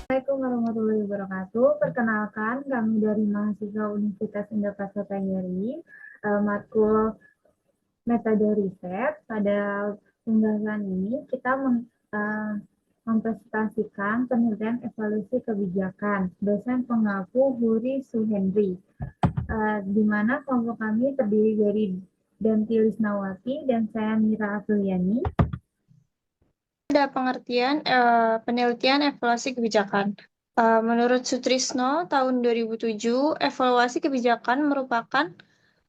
Assalamualaikum warahmatullahi wabarakatuh. Perkenalkan, kami dari mahasiswa Universitas Indonesia Tanjari, matkul metode riset. Pada pembahasan ini kita mempresentasikan penelitian evaluasi kebijakan dosen pengaku Huri Suhendri, di mana kelompok kami terdiri dari Danti Lisnawati dan saya Mira Apriliani. Ada pengertian penelitian evaluasi kebijakan. Menurut Sutrisno, tahun 2007, evaluasi kebijakan merupakan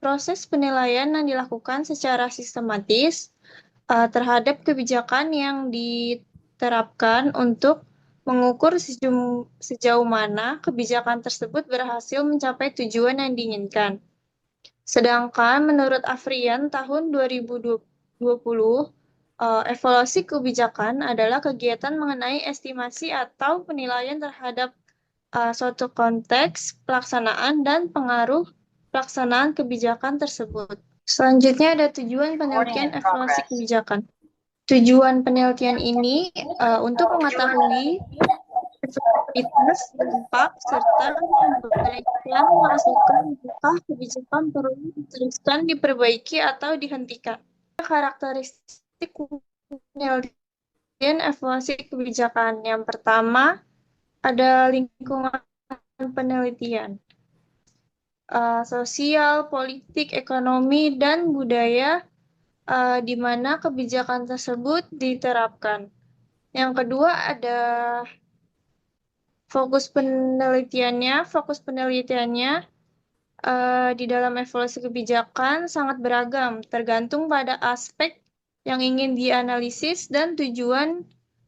proses penilaian yang dilakukan secara sistematis terhadap kebijakan yang diterapkan untuk mengukur sejauh mana kebijakan tersebut berhasil mencapai tujuan yang diinginkan. Sedangkan menurut Afrian tahun 2020, evaluasi kebijakan adalah kegiatan mengenai estimasi atau penilaian terhadap suatu konteks, pelaksanaan, dan pengaruh pelaksanaan kebijakan tersebut. Selanjutnya ada tujuan penelitian evaluasi kebijakan. Tujuan penelitian ini untuk mengetahui efektivitas, dampak, serta memperbaikkan menghasilkan apakah kebijakan perlu diteruskan, diperbaiki, atau dihentikan. Karakteristik penelitian evaluasi kebijakan. Yang pertama, ada lingkungan penelitian. Sosial, politik, ekonomi, dan budaya di mana kebijakan tersebut diterapkan. Yang kedua ada fokus penelitiannya. Fokus penelitiannya di dalam evaluasi kebijakan sangat beragam, tergantung pada aspek yang ingin dianalisis dan tujuan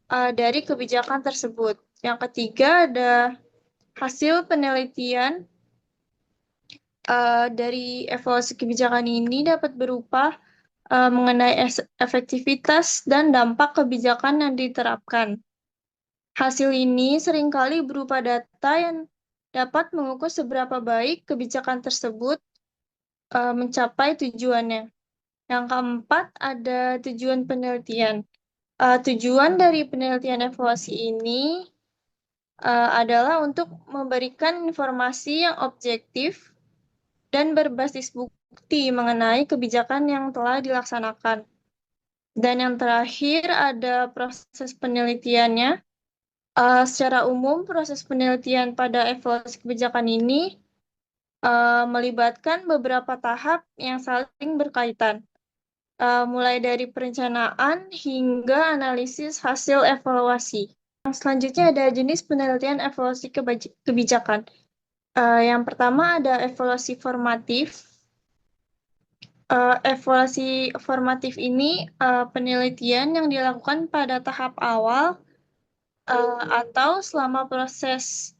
dari kebijakan tersebut. Yang ketiga ada hasil penelitian dari evaluasi kebijakan ini dapat berupa mengenai efektivitas dan dampak kebijakan yang diterapkan. Hasil ini seringkali berupa data yang dapat mengukur seberapa baik kebijakan tersebut mencapai tujuannya. Yang keempat, ada tujuan penelitian. Tujuan dari penelitian evaluasi ini adalah untuk memberikan informasi yang objektif dan berbasis bukti mengenai kebijakan yang telah dilaksanakan. Dan yang terakhir, ada proses penelitiannya. Secara umum, proses penelitian pada evaluasi kebijakan ini melibatkan beberapa tahap yang saling berkaitan, mulai dari perencanaan hingga analisis hasil evaluasi. Yang selanjutnya ada jenis penelitian evaluasi kebijakan. Yang pertama ada evaluasi formatif. Evaluasi formatif ini penelitian yang dilakukan pada tahap awal atau selama proses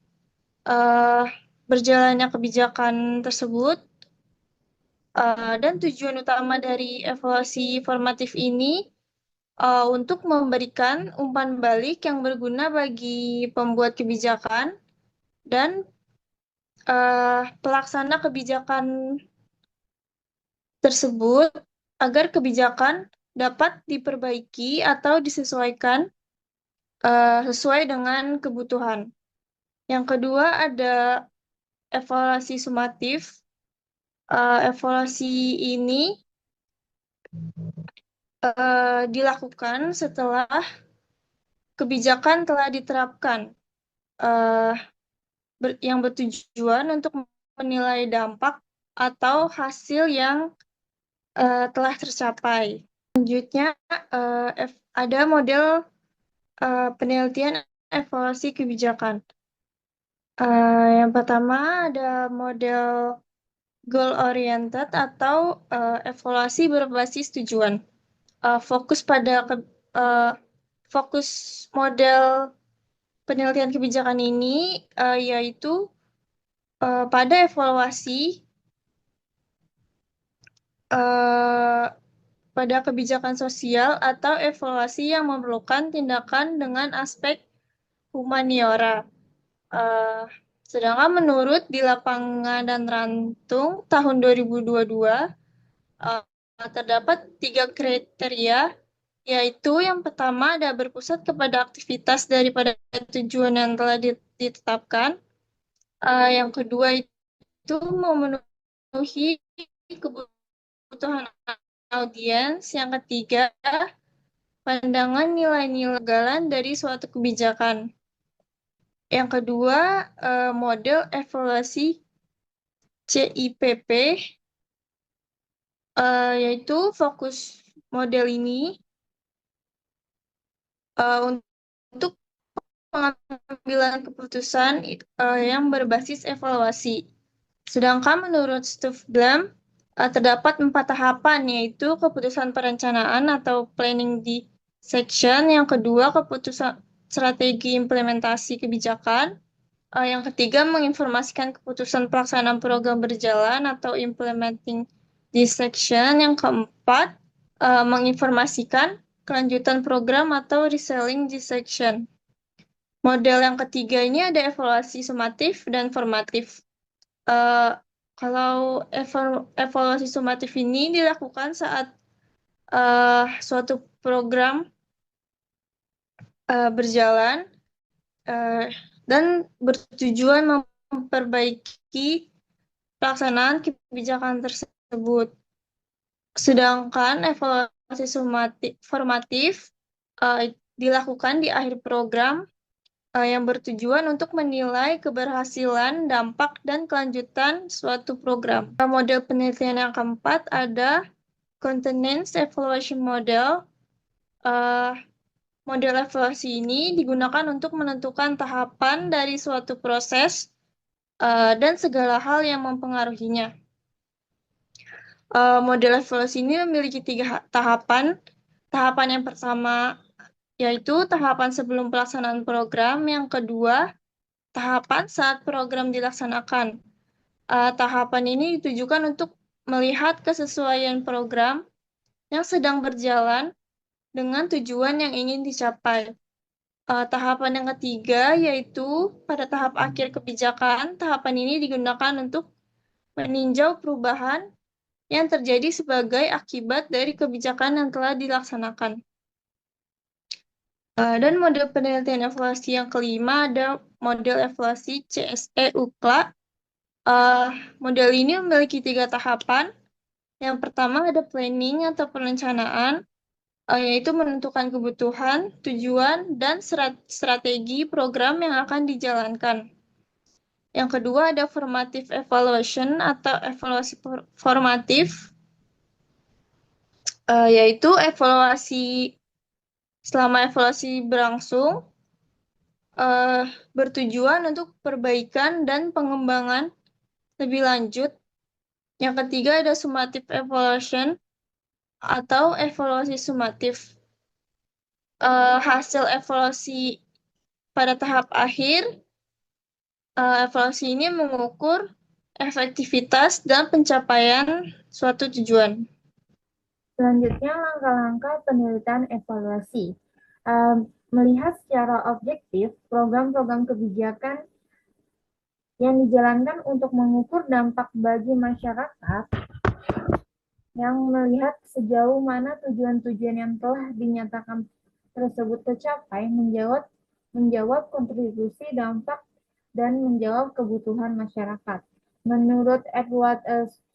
berjalannya kebijakan tersebut. Dan tujuan utama dari evaluasi formatif ini untuk memberikan umpan balik yang berguna bagi pembuat kebijakan dan pelaksana kebijakan tersebut agar kebijakan dapat diperbaiki atau disesuaikan sesuai dengan kebutuhan. Yang kedua ada evaluasi sumatif. Evaluasi ini dilakukan setelah kebijakan telah diterapkan, yang bertujuan untuk menilai dampak atau hasil yang telah tercapai. Selanjutnya ada model penelitian evaluasi kebijakan. Yang pertama ada model goal oriented atau evaluasi berbasis tujuan. Fokus model penelitian kebijakan ini yaitu pada evaluasi pada kebijakan sosial atau evaluasi yang memerlukan tindakan dengan aspek humaniora. Sedangkan menurut di lapangan dan rantung tahun 2022 terdapat 3 kriteria yaitu yang pertama ada berpusat kepada aktivitas daripada tujuan yang telah ditetapkan. Yang kedua itu memenuhi kebutuhan audiens. Yang ketiga, pandangan nilai-nilai galan dari suatu kebijakan. Yang kedua, model evaluasi CIPP, yaitu fokus model ini untuk pengambilan keputusan yang berbasis evaluasi. Sedangkan menurut Stoofglam, terdapat 4 tahapan, yaitu keputusan perencanaan atau planning di section, yang kedua keputusan strategi implementasi kebijakan, yang ketiga menginformasikan keputusan pelaksanaan program berjalan atau implementing di section, yang keempat menginformasikan kelanjutan program atau reselling di section. Model yang ketiga ini ada evaluasi sumatif dan formatif. Kalau evaluasi sumatif ini dilakukan saat suatu program berjalan dan bertujuan memperbaiki pelaksanaan kebijakan tersebut. Sedangkan evaluasi formatif dilakukan di akhir program yang bertujuan untuk menilai keberhasilan, dampak, dan kelanjutan suatu program. Model penelitian yang keempat ada Continuous Evaluation Model. Model evaluasi ini digunakan untuk menentukan tahapan dari suatu proses dan segala hal yang mempengaruhinya. Model evaluasi ini memiliki 3 tahapan. Tahapan yang pertama yaitu tahapan sebelum pelaksanaan program, yang kedua tahapan saat program dilaksanakan. Tahapan ini ditujukan untuk melihat kesesuaian program yang sedang berjalan dengan tujuan yang ingin dicapai. Tahapan yang ketiga yaitu pada tahap akhir kebijakan. Tahapan ini digunakan untuk meninjau perubahan yang terjadi sebagai akibat dari kebijakan yang telah dilaksanakan. Dan model penelitian evaluasi yang kelima ada model evaluasi CSE UCLA. Model ini memiliki 3 tahapan. Yang pertama ada planning atau perencanaan, yaitu menentukan kebutuhan, tujuan, dan strategi program yang akan dijalankan. Yang kedua ada formative evaluation atau evaluasi formatif, yaitu selama evaluasi berlangsung, bertujuan untuk perbaikan dan pengembangan lebih lanjut. Yang ketiga ada summative evaluation atau evaluasi sumatif. Hasil evaluasi pada tahap akhir, evaluasi ini mengukur efektivitas dan pencapaian suatu tujuan. Selanjutnya, langkah-langkah penelitian evaluasi. Melihat secara objektif program-program kebijakan yang dijalankan untuk mengukur dampak bagi masyarakat, yang melihat sejauh mana tujuan-tujuan yang telah dinyatakan tersebut tercapai, menjawab kontribusi dampak dan menjawab kebutuhan masyarakat. Menurut Edward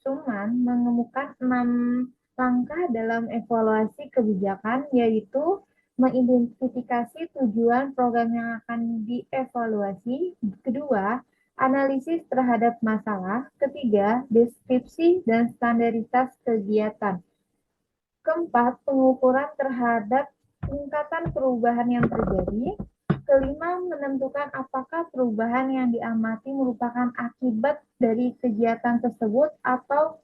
Suman, menemukan 6 langkah dalam evaluasi kebijakan, yaitu mengidentifikasi tujuan program yang akan dievaluasi. Kedua, analisis terhadap masalah. Ketiga, deskripsi dan standarisasi kegiatan. Keempat, pengukuran terhadap tingkatan perubahan yang terjadi. Kelima, menentukan apakah perubahan yang diamati merupakan akibat dari kegiatan tersebut atau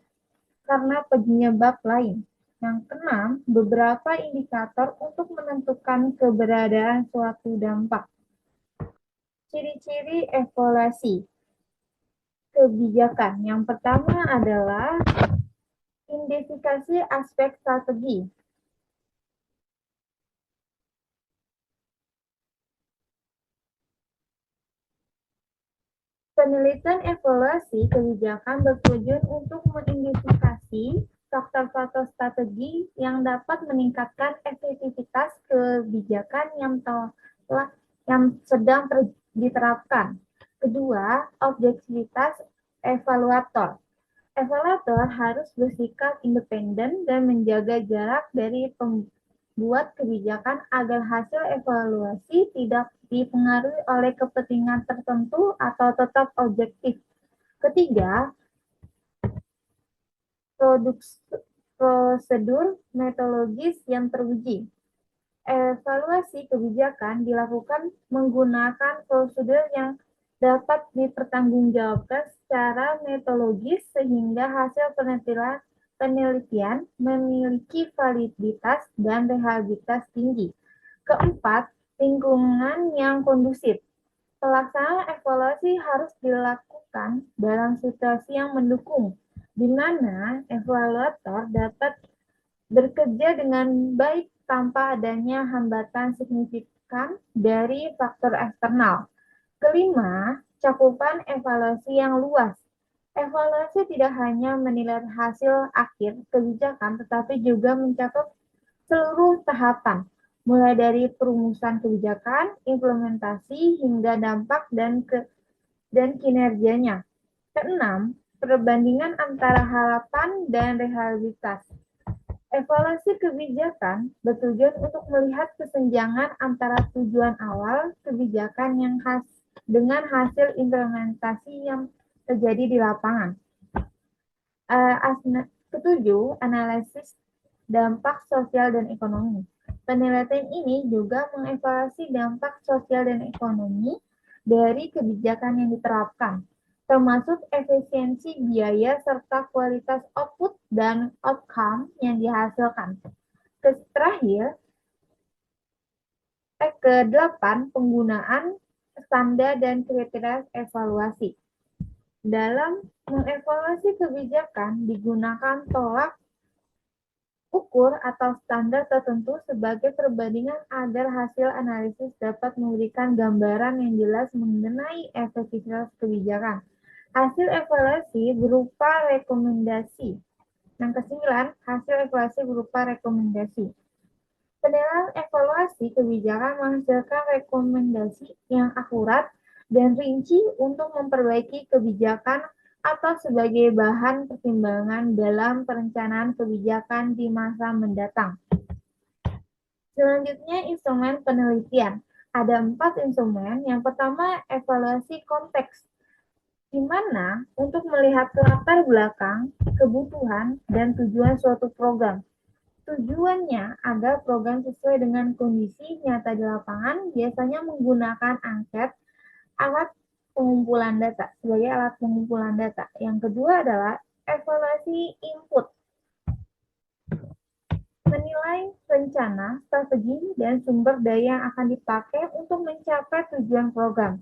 karena penyebab lain. Yang keenam, beberapa indikator untuk menentukan keberadaan suatu dampak. Ciri-ciri evaluasi kebijakan. Yang pertama adalah identifikasi aspek strategi. Penelitian evaluasi kebijakan bertujuan untuk mengidentifikasi faktor-faktor strategi yang dapat meningkatkan efektivitas kebijakan yang sedang diterapkan. Kedua, objektivitas evaluator. Evaluator harus bersikap independen dan menjaga jarak dari pembuat kebijakan agar hasil evaluasi tidak dipengaruhi oleh kepentingan tertentu atau tetap objektif. Ketiga, prosedur metodologis yang teruji. Evaluasi kebijakan dilakukan menggunakan prosedur yang dapat dipertanggungjawabkan secara metodologis sehingga hasil penelitian memiliki validitas dan reliabilitas tinggi. Keempat, lingkungan yang kondusif. Pelaksanaan evaluasi harus dilakukan dalam situasi yang mendukung, di mana evaluator dapat bekerja dengan baik tanpa adanya hambatan signifikan dari faktor eksternal. Kelima, cakupan evaluasi yang luas. Evaluasi tidak hanya menilai hasil akhir kebijakan, tetapi juga mencakup seluruh tahapan, mulai dari perumusan kebijakan, implementasi, hingga dampak dan kinerjanya. Keenam, perbandingan antara harapan dan realitas. Evaluasi kebijakan bertujuan untuk melihat kesenjangan antara tujuan awal kebijakan yang dengan hasil implementasi yang terjadi di lapangan. Ketujuh, analisis dampak sosial dan ekonomi. Penelitian ini juga mengevaluasi dampak sosial dan ekonomi dari kebijakan yang diterapkan, termasuk efisiensi biaya serta kualitas output dan outcome yang dihasilkan. Terakhir, ke-8, penggunaan standar dan kriteria evaluasi. Dalam mengevaluasi kebijakan digunakan tolak ukur atau standar tertentu sebagai perbandingan agar hasil analisis dapat memberikan gambaran yang jelas mengenai efektivitas kebijakan. Hasil evaluasi berupa rekomendasi. Yang ke-9, hasil evaluasi berupa rekomendasi. Penilaian evaluasi kebijakan menghasilkan rekomendasi yang akurat dan rinci untuk memperbaiki kebijakan atau sebagai bahan pertimbangan dalam perencanaan kebijakan di masa mendatang. Selanjutnya, instrumen penelitian. Ada 4 instrumen. Yang pertama, evaluasi konteks, di mana untuk melihat latar belakang, kebutuhan, dan tujuan suatu program. Tujuannya agar program sesuai dengan kondisi nyata di lapangan, biasanya menggunakan angket, alat pengumpulan data, sebagai alat pengumpulan data. Yang kedua adalah evaluasi input, menilai rencana, strategi, dan sumber daya yang akan dipakai untuk mencapai tujuan program.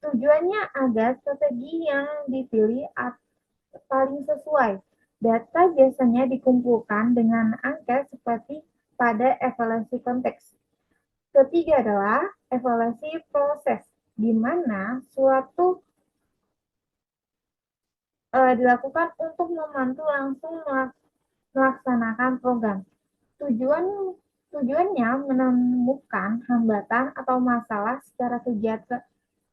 Tujuannya agar strategi yang dipilih paling sesuai. Data biasanya dikumpulkan dengan angka seperti pada evaluasi konteks. Ketiga adalah evaluasi proses, di mana suatu dilakukan untuk membantu langsung melaksanakan program. Tujuannya menemukan hambatan atau masalah secara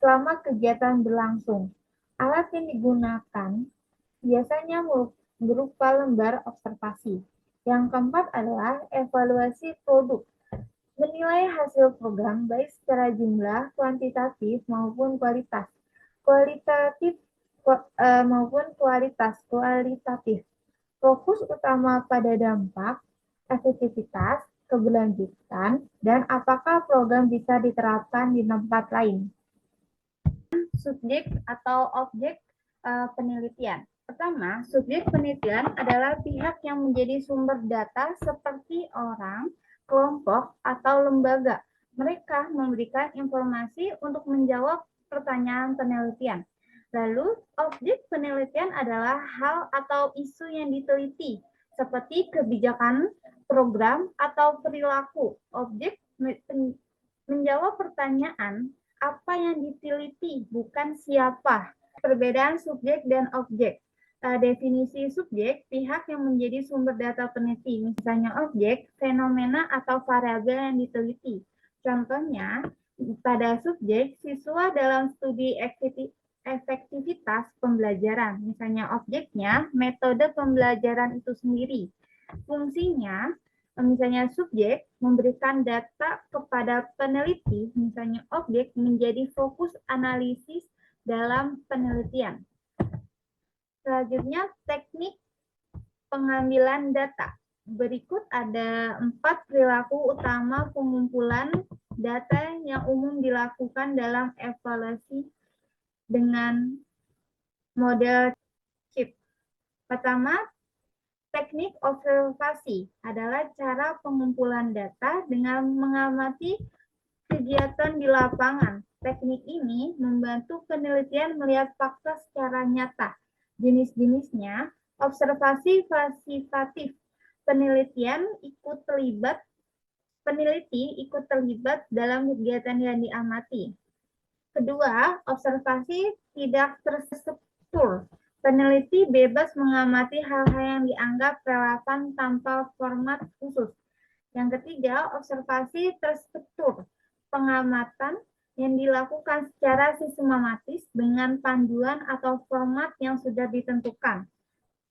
selama kegiatan berlangsung. Alat yang digunakan biasanya berupa lembar observasi. Yang keempat adalah evaluasi produk, menilai hasil program baik secara jumlah, kuantitatif maupun kualitas. Kualitatif. Fokus utama pada dampak, efektivitas, keberlanjutan, dan apakah program bisa diterapkan di tempat lain. Subjek atau objek penelitian. Pertama, subjek penelitian adalah pihak yang menjadi sumber data seperti orang, kelompok, atau lembaga. Mereka memberikan informasi untuk menjawab pertanyaan penelitian. Lalu, objek penelitian adalah hal atau isu yang diteliti, seperti kebijakan, program, atau perilaku. Objek menjawab pertanyaan apa yang diteliti, bukan siapa. Perbedaan subjek dan objek. definisi subjek, pihak yang menjadi sumber data peneliti, misalnya objek, fenomena, atau variabel yang diteliti. Contohnya, pada subjek, siswa dalam studi efektivitas pembelajaran, misalnya objeknya, metode pembelajaran itu sendiri. Fungsinya, misalnya subjek memberikan data kepada peneliti, misalnya objek menjadi fokus analisis dalam penelitian. Selanjutnya, teknik pengambilan data. Berikut ada 4 perilaku utama pengumpulan data yang umum dilakukan dalam evaluasi dengan model CHIP. Pertama, teknik observasi adalah cara pengumpulan data dengan mengamati kegiatan di lapangan. Teknik ini membantu penelitian melihat fakta secara nyata. Jenis-jenisnya, observasi fasitatif. Peneliti ikut terlibat dalam kegiatan yang diamati. Kedua, observasi tidak terstruktur. Peneliti bebas mengamati hal-hal yang dianggap relevan tanpa format khusus. Yang ketiga, observasi terstruktur. Pengamatan yang dilakukan secara sistematis dengan panduan atau format yang sudah ditentukan.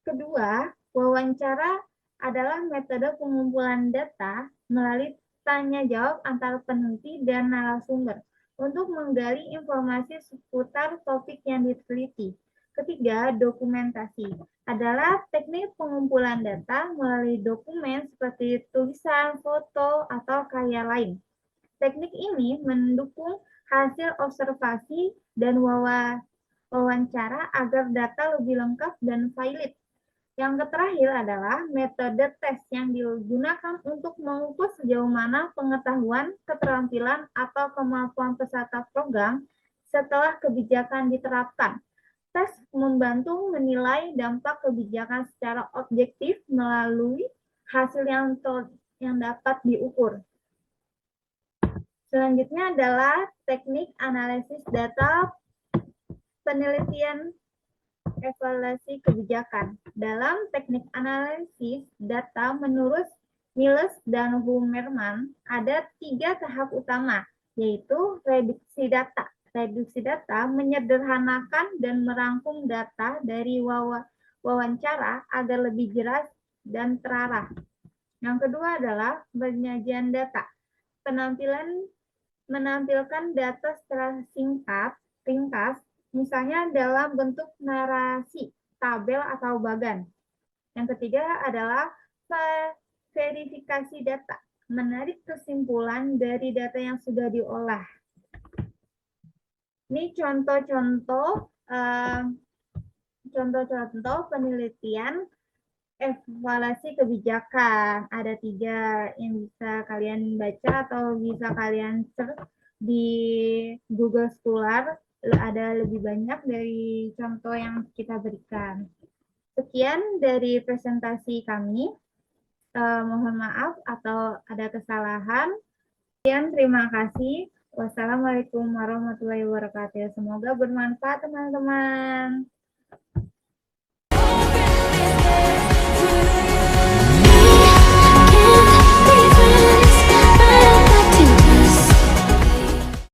Kedua, wawancara adalah metode pengumpulan data melalui tanya jawab antara peneliti dan narasumber untuk menggali informasi seputar topik yang diteliti. Ketiga, dokumentasi adalah teknik pengumpulan data melalui dokumen seperti tulisan, foto, atau karya lain. Teknik ini mendukung hasil observasi dan wawancara agar data lebih lengkap dan valid. Yang terakhir adalah metode tes yang digunakan untuk mengukur sejauh mana pengetahuan, keterampilan, atau kemampuan peserta program setelah kebijakan diterapkan. Tes membantu menilai dampak kebijakan secara objektif melalui hasil yang dapat diukur. Selanjutnya adalah teknik analisis data penelitian evaluasi kebijakan. Dalam teknik analisis data menurut Miles dan Humerman ada 3 tahap utama, yaitu reduksi data. Reduksi data menyederhanakan dan merangkum data dari wawancara agar lebih jelas dan terarah. Yang kedua adalah penyajian data. Menampilkan data secara ringkas, misalnya dalam bentuk narasi, tabel, atau bagan. Yang ketiga adalah verifikasi data, menarik kesimpulan dari data yang sudah diolah. Ini contoh-contoh penelitian evaluasi kebijakan. Ada 3 yang bisa kalian baca atau bisa kalian search di Google Scholar. Ada lebih banyak dari contoh yang kita berikan. Sekian dari presentasi kami. Mohon maaf atau ada kesalahan. Sekian, terima kasih. Wassalamualaikum warahmatullahi wabarakatuh. Semoga bermanfaat, teman-teman.